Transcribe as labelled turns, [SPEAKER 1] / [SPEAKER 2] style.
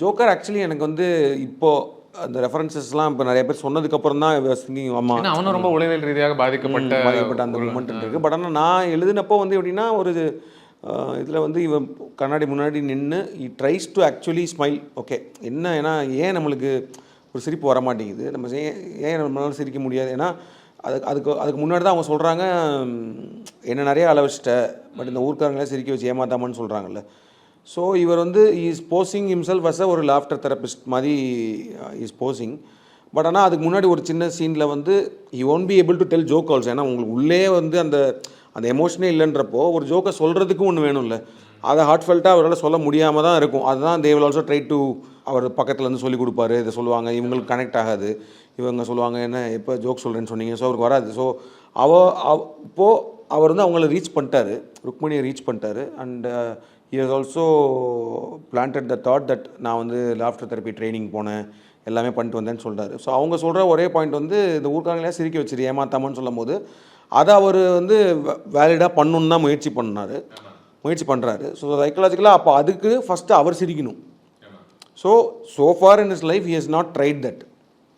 [SPEAKER 1] Joker actually எனக்கு வந்து இப்போது அந்த ரெஃபரன்சஸ்லாம் இப்போ நிறைய பேர் சொன்னதுக்கப்புறம் தான் திங்கிங் ஆமாம்
[SPEAKER 2] அவனும் ரொம்ப உளவியல் ரீதியாக பாதிக்கப்பட்ட
[SPEAKER 1] அந்த மூமெண்ட் இருக்குது. பட் ஆனால் நான் எழுதினப்போ வந்து எப்படின்னா ஒரு இதில் வந்து இவன் கண்ணாடி முன்னாடி நின்று tries to actually smile. Okay என்ன, ஏன்னா ஏன் நம்மளுக்கு ஒரு சிரிப்பு வர மாட்டேங்குது, நம்ம ஏன் நம்மளால சிரிக்க முடியாது, ஏன்னா அதுக்கு முன்னாடி தான் அவங்க சொல்கிறாங்க என்ன நிறைய அளவச்சிட்ட, பட் இந்த ஊர்க்காரங்களே சிரிக்க வச்சு ஏமாத்தாமன்னு சொல்கிறாங்கல்ல. ஸோ இவர் வந்து இஸ் போசிங் ஹிம்செல்ஃப் அஸ் ஒரு லாஃப்டர் தெரபிஸ்ட் மாதிரி இஸ் போசிங். பட் ஆனால் அதுக்கு முன்னாடி ஒரு சின்ன சீனில் வந்து you won't be able to tell joke also. ஏன்னா உங்களுக்கு உள்ளே வந்து அந்த எமோஷனே இல்லைன்றப்போ ஒரு ஜோக்கை சொல்கிறதுக்கும் ஒன்று வேணும்ல. அதை ஹார்ட்ஃபெல்ட்டாக அவரால் சொல்ல முடியாமல் தான் இருக்கும். அதுதான் they will also try to அவர் பக்கத்துலேருந்து சொல்லி கொடுப்பாரு. இதை சொல்லுவாங்க, இவங்களுக்கு கனெக்ட் ஆகாது, இவங்க சொல்லுவாங்க என்ன எப்போ ஜோக் சொல்கிறேன்னு சொன்னீங்க, ஸோ அவருக்கு வராது. ஸோ இப்போது அவர் வந்து அவங்கள ரீச் பண்ணிட்டாரு, ருக்மணியை ரீச் பண்ணிட்டாரு. And he has also planted the thought that நான் வந்து லாஃப்டர் தெரப்பி ட்ரைனிங் போனேன், எல்லாமே பண்ணிட்டு வந்தேன்னு சொல்கிறாரு. ஸோ அவங்க சொல்கிற ஒரே பாயிண்ட் வந்து இந்த ஊர்க்காரங்களே சிரிக்க வச்சிரு ஏமாத்தாமன்னு சொல்லும் போது அதை அவர் வந்து வேலிடாக பண்ணணுன்னு தான் முயற்சி பண்ணுறாரு. ஸோ சைக்கலாஜிக்கலாக அப்போ அதுக்கு ஃபஸ்ட்டு அவர் சிரிக்கணும். So for in is life he has not tried that.